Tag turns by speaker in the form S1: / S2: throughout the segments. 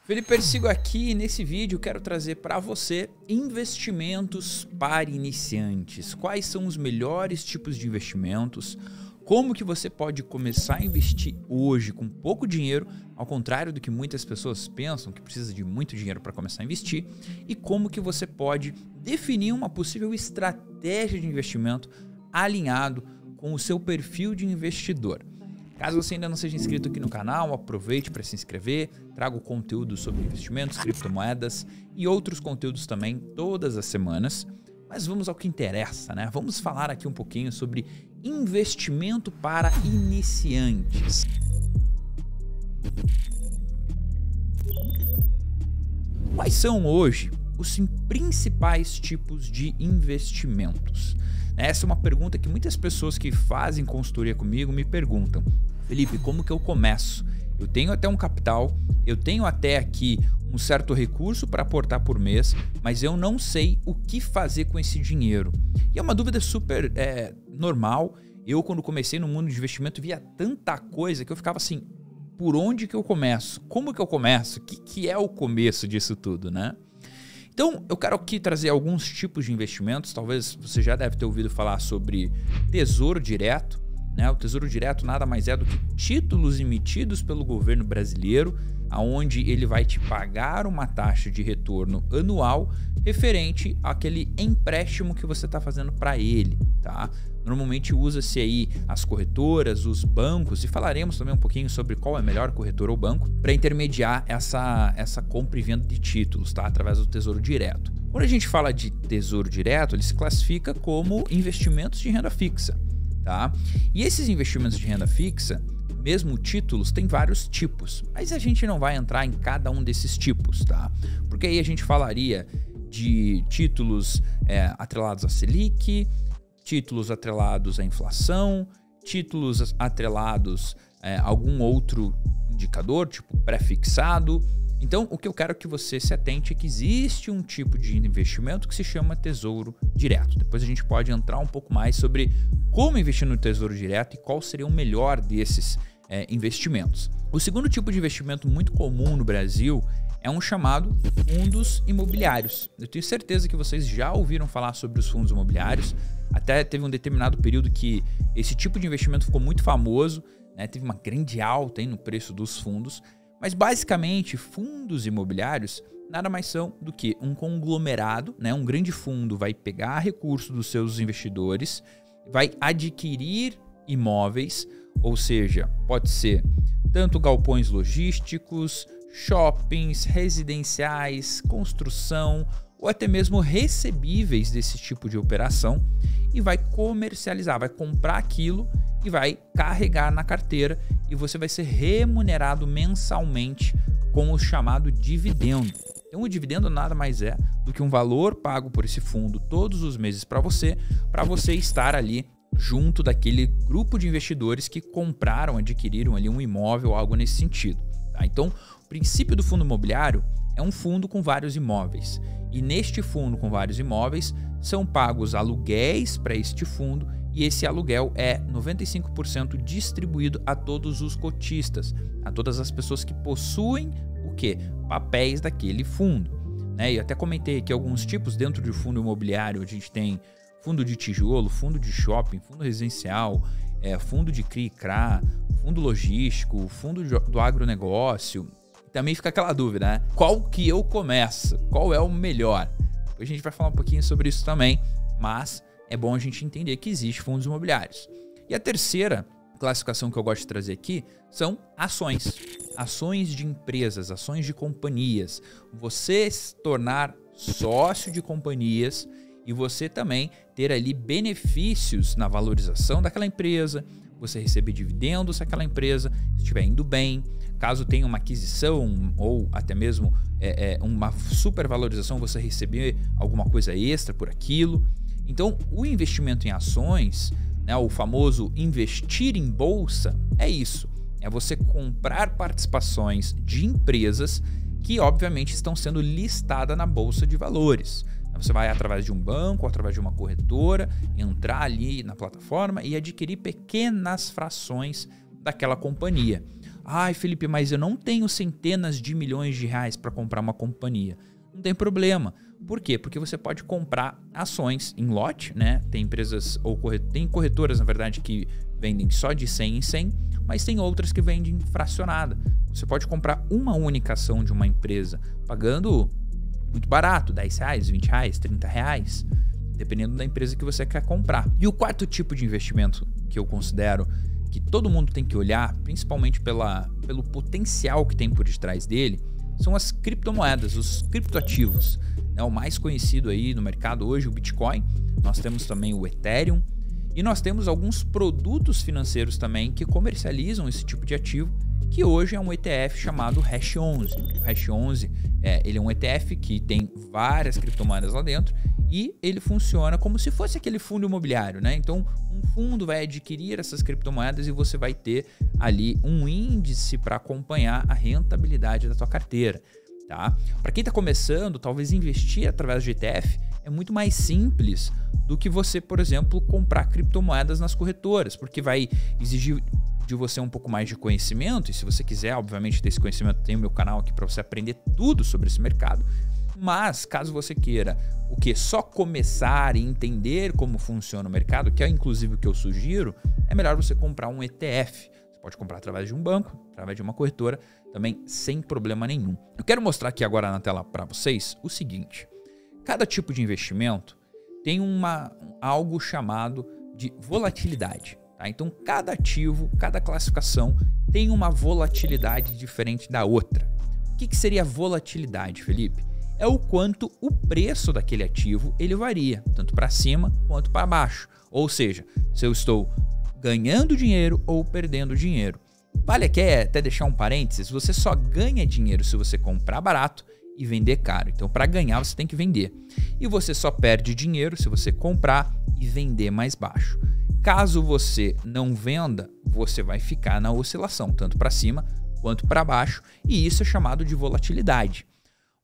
S1: Felipe Persigo aqui e nesse vídeo quero trazer para você investimentos para iniciantes. Quais são os melhores tipos de investimentos? Como que você pode começar a investir hoje com pouco dinheiro, ao contrário do que muitas pessoas pensam, que precisa de muito dinheiro para começar a investir, e como que você pode definir uma possível estratégia de investimento alinhado com o seu perfil de investidor. Caso você ainda não seja inscrito aqui no canal, aproveite para se inscrever, trago conteúdo sobre investimentos, criptomoedas e outros conteúdos também todas as semanas. Mas vamos ao que interessa, né? Vamos falar aqui um pouquinho sobre investimento para iniciantes. Quais são hoje os principais tipos de investimentos? Essa é uma pergunta que muitas pessoas que fazem consultoria comigo me perguntam. Felipe, como que eu começo? Eu tenho até um capital, eu tenho até aqui um certo recurso para aportar por mês, mas eu não sei o que fazer com esse dinheiro. E é uma dúvida super normal. Eu, quando comecei no mundo de investimento, via tanta coisa que eu ficava assim, por onde que eu começo? Como que eu começo? O que é o começo disso tudo, né? Então, eu quero aqui trazer alguns tipos de investimentos. Talvez você já deve ter ouvido falar sobre Tesouro Direto, né? O Tesouro Direto nada mais é do que títulos emitidos pelo governo brasileiro, onde ele vai te pagar uma taxa de retorno anual referente àquele empréstimo que você está fazendo para ele, tá? Normalmente usa-se aí as corretoras, os bancos, e falaremos também um pouquinho sobre qual é melhor, corretora ou banco, para intermediar essa compra e venda de títulos, tá? Através do Tesouro Direto. Quando a gente fala de Tesouro Direto, ele se classifica como investimentos de renda fixa, tá? E esses investimentos de renda fixa, mesmo títulos, tem vários tipos, mas a gente não vai entrar em cada um desses tipos, tá? Porque aí a gente falaria de títulos atrelados à Selic, títulos atrelados à inflação, títulos atrelados a algum outro indicador, tipo pré-fixado. Então, o que eu quero que você se atente é que existe um tipo de investimento que se chama Tesouro Direto. Depois a gente pode entrar um pouco mais sobre como investir no Tesouro Direto e qual seria o melhor desses investimentos. O segundo tipo de investimento muito comum no Brasil é um chamado fundos imobiliários. Eu tenho certeza que vocês já ouviram falar sobre os fundos imobiliários. Até teve um determinado período que esse tipo de investimento ficou muito famoso, né? Teve uma grande alta aí no preço dos fundos. Mas basicamente, fundos imobiliários nada mais são do que um conglomerado, né? Um grande fundo vai pegar recursos dos seus investidores, vai adquirir imóveis, ou seja, pode ser tanto galpões logísticos, shoppings, residenciais, construção ou até mesmo recebíveis desse tipo de operação e vai comercializar, vai comprar aquilo e vai carregar na carteira e você vai ser remunerado mensalmente com o chamado dividendo. Então o dividendo nada mais é do que um valor pago por esse fundo todos os meses para você estar ali junto daquele grupo de investidores que compraram, adquiriram ali um imóvel ou algo nesse sentido, tá? Então, o princípio do fundo imobiliário é um fundo com vários imóveis. E neste fundo com vários imóveis são pagos aluguéis para este fundo e esse aluguel é 95% distribuído a todos os cotistas, a todas as pessoas que possuem o quê? Papéis daquele fundo, né? E até comentei aqui alguns tipos dentro do fundo imobiliário. A gente tem fundo de tijolo, fundo de shopping, fundo residencial, fundo de CRI e CRA, fundo logístico, fundo do agronegócio. Também fica aquela dúvida, né? Qual que eu começo? Qual é o melhor? Depois a gente vai falar um pouquinho sobre isso também, mas é bom a gente entender que existe fundos imobiliários. E a terceira classificação que eu gosto de trazer aqui são ações. Ações de empresas, ações de companhias. Você se tornar sócio de companhias e você também ter ali benefícios na valorização daquela empresa, você receber dividendos se aquela empresa estiver indo bem, caso tenha uma aquisição ou até mesmo uma supervalorização, você receber alguma coisa extra por aquilo. Então, o investimento em ações, né, o famoso investir em bolsa, é isso. É você comprar participações de empresas que, obviamente, estão sendo listadas na Bolsa de Valores. Você vai através de um banco, através de uma corretora, entrar ali na plataforma e adquirir pequenas frações daquela companhia. Ai, Felipe, mas eu não tenho centenas de milhões de reais para comprar uma companhia. Não tem problema. Por quê? Porque você pode comprar ações em lote, né? Tem empresas ou tem corretoras, na verdade, que vendem só de 100 em 100, mas tem outras que vendem fracionada. Você pode comprar uma única ação de uma empresa pagando muito barato, 10 reais, 20 reais, 30 reais, dependendo da empresa que você quer comprar. E o quarto tipo de investimento que eu considero que todo mundo tem que olhar, principalmente pelo potencial que tem por detrás dele, são as criptomoedas, os criptoativos. O mais conhecido aí no mercado hoje, o Bitcoin. Nós temos também o Ethereum. E nós temos alguns produtos financeiros também que comercializam esse tipo de ativo, que hoje é um ETF chamado Hash11. O Hash11 ele é um ETF que tem várias criptomoedas lá dentro e ele funciona como se fosse aquele fundo imobiliário, né? Então, um fundo vai adquirir essas criptomoedas e você vai ter ali um índice para acompanhar a rentabilidade da tua carteira, tá? Para quem está começando, talvez investir através de ETF é muito mais simples do que você, por exemplo, comprar criptomoedas nas corretoras, porque vai exigir de você um pouco mais de conhecimento, e se você quiser, obviamente, ter esse conhecimento, tem o meu canal aqui para você aprender tudo sobre esse mercado. Mas, caso você queira só começar e entender como funciona o mercado, que é inclusive o que eu sugiro, é melhor você comprar um ETF. Você pode comprar através de um banco, através de uma corretora, também sem problema nenhum. Eu quero mostrar aqui agora na tela para vocês o seguinte: cada tipo de investimento tem algo chamado de volatilidade. Tá? Então, cada ativo, cada classificação tem uma volatilidade diferente da outra. O que seria volatilidade, Felipe? É o quanto o preço daquele ativo ele varia, tanto para cima quanto para baixo. Ou seja, se eu estou ganhando dinheiro ou perdendo dinheiro. Vale aqui até deixar um parênteses, você só ganha dinheiro se você comprar barato e vender caro. Então, para ganhar, você tem que vender. E você só perde dinheiro se você comprar e vender mais baixo. Caso você não venda, você vai ficar na oscilação, tanto para cima quanto para baixo, e isso é chamado de volatilidade.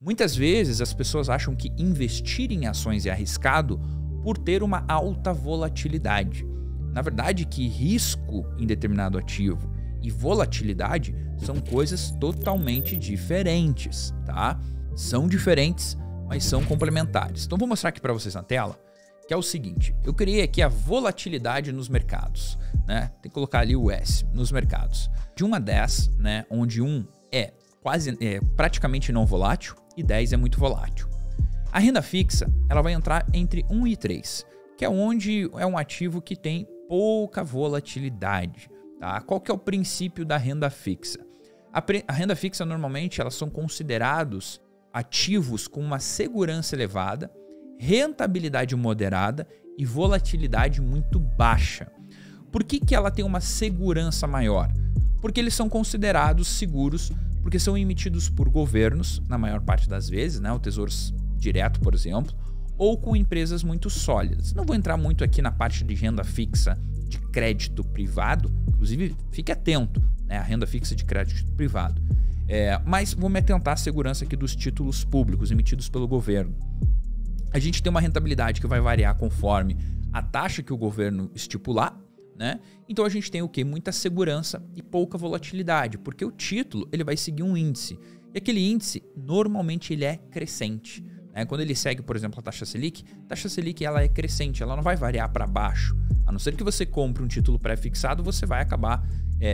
S1: Muitas vezes as pessoas acham que investir em ações é arriscado por ter uma alta volatilidade. Na verdade, que risco em determinado ativo e volatilidade são coisas totalmente diferentes, tá? São diferentes, mas são complementares. Então vou mostrar aqui para vocês na tela, que é o seguinte: eu criei aqui a volatilidade nos mercados, né? Tem que colocar ali o S, nos mercados. De 1 a 10, né? Onde 1 é praticamente não volátil e 10 é muito volátil. A renda fixa, ela vai entrar entre 1 e 3, que é onde é um ativo que tem pouca volatilidade, tá? Qual que é o princípio da renda fixa? A renda fixa, normalmente, elas são considerados ativos com uma segurança elevada, rentabilidade moderada e volatilidade muito baixa. Por que ela tem uma segurança maior? Porque eles são considerados seguros, porque são emitidos por governos, na maior parte das vezes, né? O Tesouro Direto, por exemplo, ou com empresas muito sólidas. Não vou entrar muito aqui na parte de renda fixa de crédito privado, inclusive fique atento, né? A renda fixa de crédito privado. Mas vou me atentar à segurança aqui dos títulos públicos emitidos pelo governo. A gente tem uma rentabilidade que vai variar conforme a taxa que o governo estipular, né? Então a gente tem o quê? Muita segurança e pouca volatilidade, porque o título ele vai seguir um índice. E aquele índice, normalmente, ele é crescente, né? Quando ele segue, por exemplo, a taxa Selic ela é crescente, ela não vai variar para baixo. A não ser que você compre um título pré-fixado, você vai acabar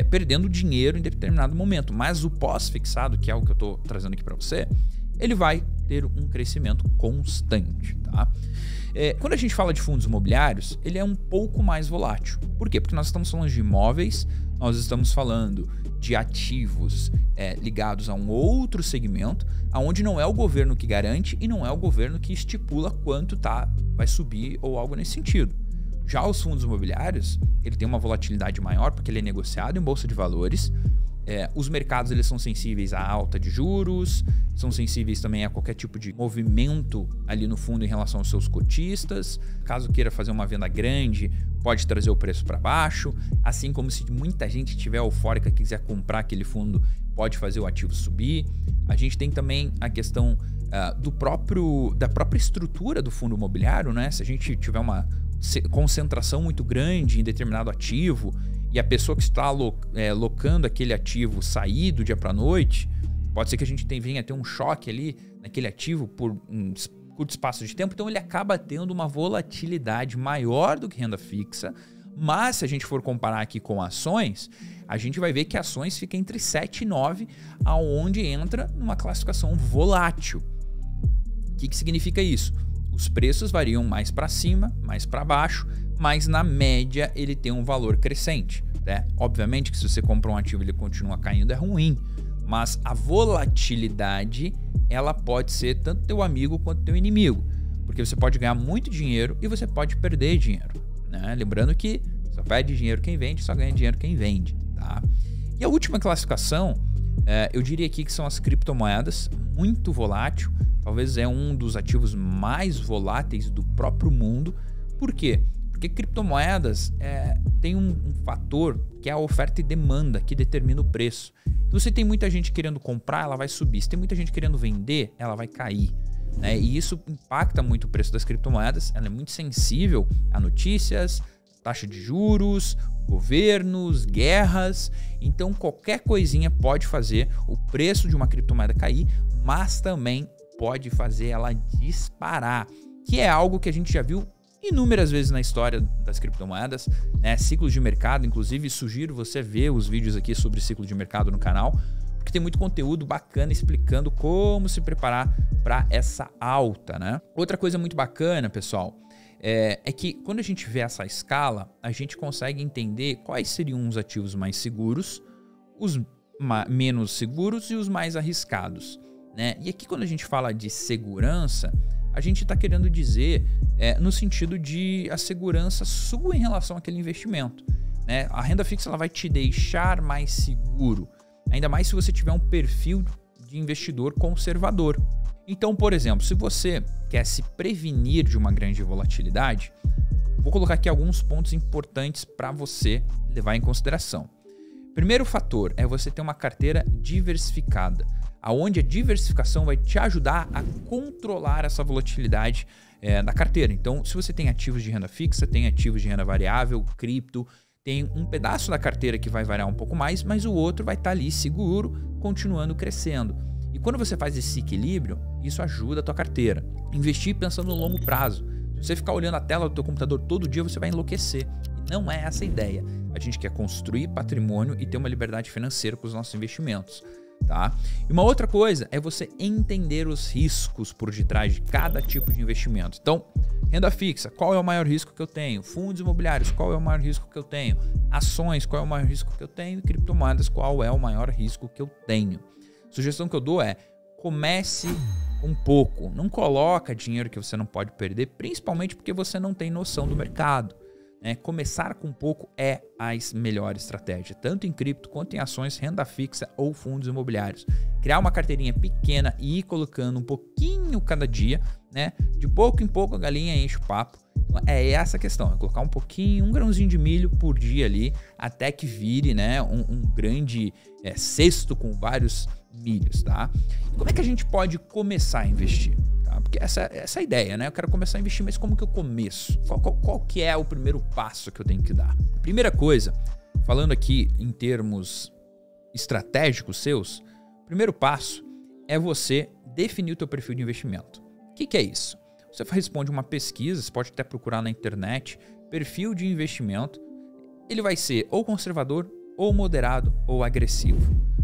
S1: perdendo dinheiro em determinado momento. Mas o pós-fixado, que é o que eu estou trazendo aqui para você, ele vai ter um crescimento constante, tá? Quando a gente fala de fundos imobiliários, ele é um pouco mais volátil. Por quê? Porque nós estamos falando de imóveis, nós estamos falando de ativos ligados a um outro segmento, onde não é o governo que garante e não é o governo que estipula quanto vai subir ou algo nesse sentido. Já os fundos imobiliários, ele tem uma volatilidade maior porque ele é negociado em bolsa de valores. Os mercados eles são sensíveis à alta de juros, são sensíveis também a qualquer tipo de movimento ali no fundo em relação aos seus cotistas. Caso queira fazer uma venda grande, pode trazer o preço para baixo. Assim como se muita gente estiver eufórica e quiser comprar aquele fundo, pode fazer o ativo subir. A gente tem também a questão da própria estrutura do fundo imobiliário, né? Se a gente tiver uma concentração muito grande em determinado ativo e a pessoa que está locando aquele ativo sair do dia para a noite, pode ser que a gente venha a ter um choque ali naquele ativo por um curto espaço de tempo, então ele acaba tendo uma volatilidade maior do que renda fixa. Mas se a gente for comparar aqui com ações, a gente vai ver que ações ficam entre 7 e 9, aonde entra numa classificação volátil. O que significa isso? Os preços variam mais para cima, mais para baixo, mas na média ele tem um valor crescente, né? Obviamente que se você compra um ativo e ele continua caindo é ruim, mas a volatilidade ela pode ser tanto teu amigo quanto teu inimigo, porque você pode ganhar muito dinheiro e você pode perder dinheiro, né? Lembrando que só perde dinheiro quem vende, só ganha dinheiro quem vende, tá? E a última classificação, eu diria aqui que são as criptomoedas, muito volátil, talvez é um dos ativos mais voláteis do próprio mundo. Por quê? Porque criptomoedas tem um fator que é a oferta e demanda que determina o preço. Então, se tem muita gente querendo comprar, ela vai subir. Se tem muita gente querendo vender, ela vai cair, né? E isso impacta muito o preço das criptomoedas. Ela é muito sensível a notícias, taxa de juros, governos, guerras. Então, qualquer coisinha pode fazer o preço de uma criptomoeda cair, mas também pode fazer ela disparar, que é algo que a gente já viu inúmeras vezes na história das criptomoedas, né? Ciclos de mercado, inclusive sugiro você ver os vídeos aqui sobre ciclo de mercado no canal, porque tem muito conteúdo bacana explicando como se preparar para essa alta, né? Outra coisa muito bacana, pessoal, é que quando a gente vê essa escala, a gente consegue entender quais seriam os ativos mais seguros, os menos seguros e os mais arriscados, né? E aqui quando a gente fala de segurança, a gente está querendo dizer no sentido de a segurança sua em relação àquele investimento, né? A renda fixa ela vai te deixar mais seguro, ainda mais se você tiver um perfil de investidor conservador. Então, por exemplo, se você quer se prevenir de uma grande volatilidade, vou colocar aqui alguns pontos importantes para você levar em consideração. Primeiro fator é você ter uma carteira diversificada, aonde a diversificação vai te ajudar a controlar essa volatilidade da carteira. Então, se você tem ativos de renda fixa, tem ativos de renda variável, cripto, tem um pedaço da carteira que vai variar um pouco mais, mas o outro vai estar ali seguro, continuando crescendo. E quando você faz esse equilíbrio, isso ajuda a tua carteira. Investir pensando no longo prazo. Se você ficar olhando a tela do teu computador todo dia, você vai enlouquecer. E não é essa a ideia. A gente quer construir patrimônio e ter uma liberdade financeira com os nossos investimentos, tá? E uma outra coisa é você entender os riscos por detrás de cada tipo de investimento. Então, renda fixa, qual é o maior risco que eu tenho? Fundos imobiliários, qual é o maior risco que eu tenho? Ações, qual é o maior risco que eu tenho? E criptomoedas, qual é o maior risco que eu tenho? Sugestão que eu dou é, comece com pouco. Não coloca dinheiro que você não pode perder, principalmente porque você não tem noção do mercado. Começar com pouco é a melhor estratégia, tanto em cripto quanto em ações, renda fixa ou fundos imobiliários. Criar uma carteirinha pequena e ir colocando um pouquinho cada dia, né? De pouco em pouco a galinha enche o papo. Então, é essa a questão, é colocar um pouquinho, um grãozinho de milho por dia ali, até que vire, né, um grande cesto com vários milhos, tá? E como é que a gente pode começar a investir? Porque essa é a ideia, né? Eu quero começar a investir, mas como que eu começo? Qual que é o primeiro passo que eu tenho que dar? Primeira coisa, falando aqui em termos estratégicos seus, o primeiro passo é você definir o teu perfil de investimento. O que é isso? Você responde uma pesquisa, você pode até procurar na internet, perfil de investimento, ele vai ser ou conservador, ou moderado, ou agressivo.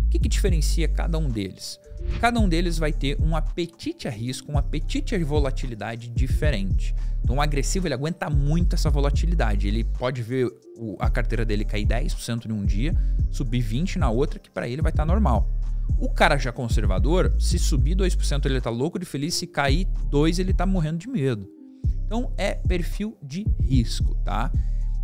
S1: O que diferencia cada um deles? Cada um deles vai ter um apetite a risco, um apetite a volatilidade diferente. Então, o agressivo ele aguenta muito essa volatilidade. Ele pode ver a carteira dele cair 10% em um dia, subir 20% na outra, que para ele vai estar normal. O cara já conservador, se subir 2% ele tá louco de feliz, se cair 2% ele tá morrendo de medo. Então, é perfil de risco, tá?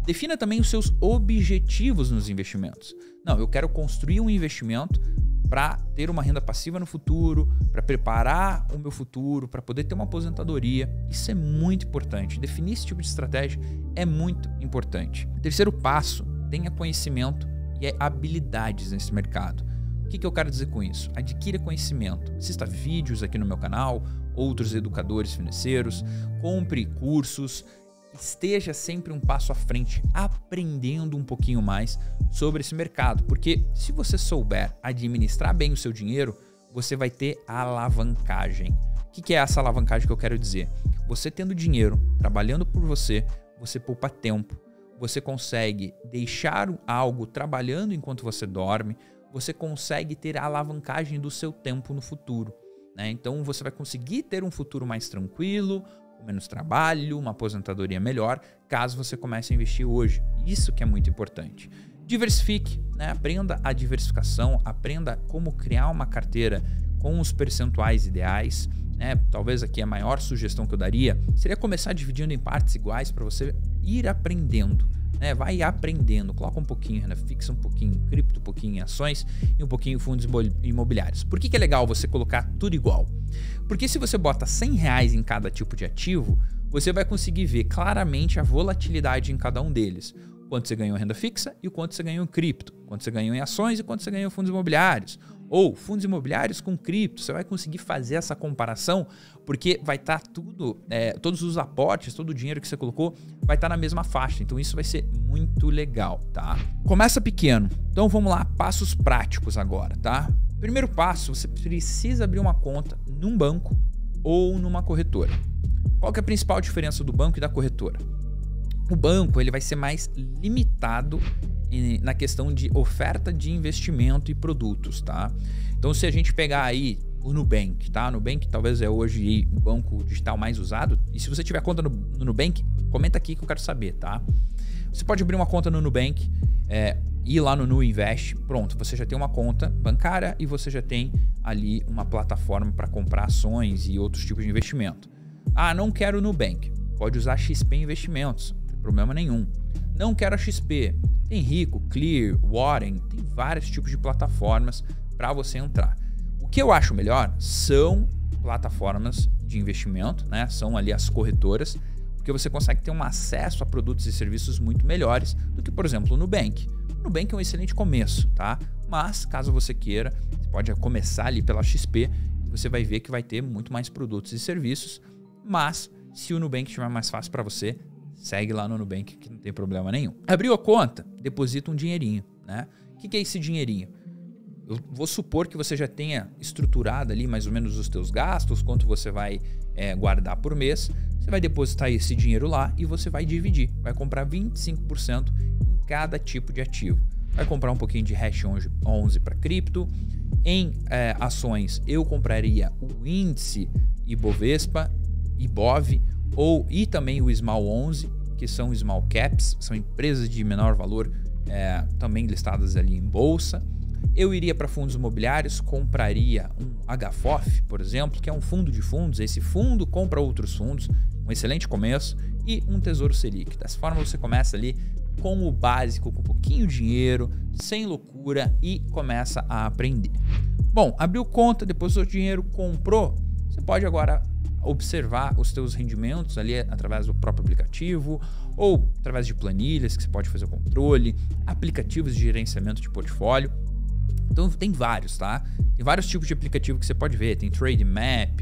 S1: Defina também os seus objetivos nos investimentos. Não, eu quero construir um investimento para ter uma renda passiva no futuro, para preparar o meu futuro, para poder ter uma aposentadoria. Isso é muito importante. Definir esse tipo de estratégia é muito importante. Terceiro passo, tenha conhecimento e habilidades nesse mercado. O que eu quero dizer com isso? Adquira conhecimento. Assista vídeos aqui no meu canal, outros educadores financeiros, compre cursos esteja sempre um passo à frente, aprendendo um pouquinho mais sobre esse mercado, porque se você souber administrar bem o seu dinheiro, você vai ter alavancagem. O que é essa alavancagem que eu quero dizer? Você tendo dinheiro, trabalhando por você, você poupa tempo, você consegue deixar algo trabalhando enquanto você dorme, você consegue ter a alavancagem do seu tempo no futuro, né? Então você vai conseguir ter um futuro mais tranquilo, com menos trabalho, uma aposentadoria melhor, caso você comece a investir hoje. Isso que é muito importante. Diversifique, né? Aprenda a diversificação, aprenda como criar uma carteira com os percentuais ideais, né? Talvez aqui a maior sugestão que eu daria seria começar dividindo em partes iguais para você ir aprendendo, né? Vai aprendendo, coloca um pouquinho em renda fixa, um pouquinho em cripto, um pouquinho em ações e um pouquinho em fundos imobiliários. Por que é legal você colocar tudo igual? Porque se você bota R$100 em cada tipo de ativo, você vai conseguir ver claramente a volatilidade em cada um deles. Quanto você ganhou em renda fixa e o quanto você ganhou em cripto, quanto você ganhou em ações e quanto você ganhou em fundos imobiliários. Ou fundos imobiliários com cripto, você vai conseguir fazer essa comparação porque vai estar tudo, todos os aportes, todo o dinheiro que você colocou vai estar na mesma faixa. Então isso vai ser muito legal, tá? Começa pequeno. Então vamos lá, passos práticos agora, tá? Primeiro passo, você precisa abrir uma conta num banco ou numa corretora. Qual que é a principal diferença do banco e da corretora? O banco ele vai ser mais limitado na questão de oferta de investimento e produtos, tá? Então, se a gente pegar aí o Nubank, tá? Nubank talvez é hoje o banco digital mais usado. E se você tiver conta no Nubank, comenta aqui que eu quero saber, tá? Você pode abrir uma conta no Nubank, ir lá no NuInvest, pronto, você já tem uma conta bancária e você já tem ali uma plataforma para comprar ações e outros tipos de investimento. Ah, não quero o Nubank, pode usar XP Investimentos, não tem problema nenhum. Não quero a XP, tem Rico, Clear, Warren, tem vários tipos de plataformas para você entrar. O que eu acho melhor são plataformas de investimento, né? São ali as corretoras, porque você consegue ter um acesso a produtos e serviços muito melhores do que, por exemplo, o Nubank. O Nubank é um excelente começo, tá? Mas, caso você queira, você pode começar ali pela XP e você vai ver que vai ter muito mais produtos e serviços, mas se o Nubank estiver mais fácil para você, segue lá no Nubank que não tem problema nenhum. Abriu a conta, deposita um dinheirinho, né? O que é esse dinheirinho? Eu vou supor que você já tenha estruturado ali mais ou menos os teus gastos, quanto você vai guardar por mês. Você vai depositar esse dinheiro lá e você vai dividir. Vai comprar 25% em cada tipo de ativo. Vai comprar um pouquinho de Hash 11 para cripto. Em ações, eu compraria o índice Ibovespa, IBOV, e também o Small 11, que são Small Caps, são empresas de menor valor também listadas ali em bolsa. Eu iria para fundos imobiliários, compraria um HFOF, por exemplo, que é um fundo de fundos. Esse fundo compra outros fundos, um excelente começo, e um Tesouro Selic. Dessa forma você começa ali com o básico, com pouquinho dinheiro, sem loucura e começa a aprender. Bom, abriu conta, depositou o dinheiro, comprou, você pode agora observar os teus rendimentos ali através do próprio aplicativo ou através de planilhas que você pode fazer o controle, aplicativos de gerenciamento de portfólio. Então tem vários, tá? Tem vários tipos de aplicativo que você pode ver. Tem Trade Map,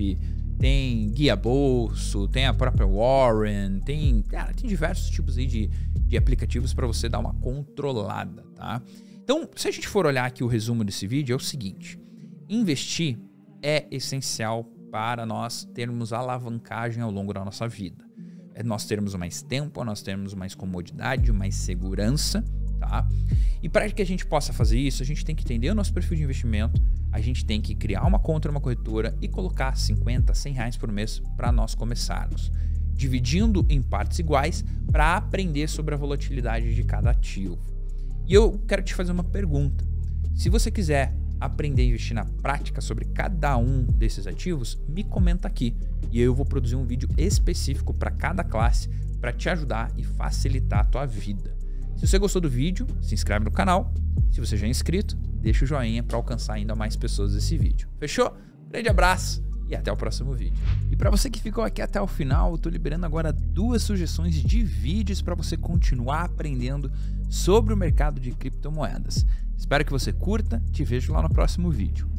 S1: tem Guia Bolso, tem a própria Warren, tem diversos tipos aí de aplicativos para você dar uma controlada, tá? Então, se a gente for olhar aqui o resumo desse vídeo, é o seguinte: investir é essencial para nós termos alavancagem ao longo da nossa vida. É nós termos mais tempo, nós termos mais comodidade, mais segurança, tá? E para que a gente possa fazer isso, a gente tem que entender o nosso perfil de investimento, a gente tem que criar uma conta numa corretora e colocar 50, 100 reais por mês para nós começarmos, dividindo em partes iguais para aprender sobre a volatilidade de cada ativo. E eu quero te fazer uma pergunta. Se você quiser aprender a investir na prática sobre cada um desses ativos, me comenta aqui e eu vou produzir um vídeo específico para cada classe para te ajudar e facilitar a tua vida. Se você gostou do vídeo, se inscreve no canal. Se você já é inscrito, deixa o joinha para alcançar ainda mais pessoas desse vídeo. Fechou? Grande abraço e até o próximo vídeo. E para você que ficou aqui até o final, eu tô liberando agora 2 sugestões de vídeos para você continuar aprendendo sobre o mercado de criptomoedas. Espero que você curta, te vejo lá no próximo vídeo.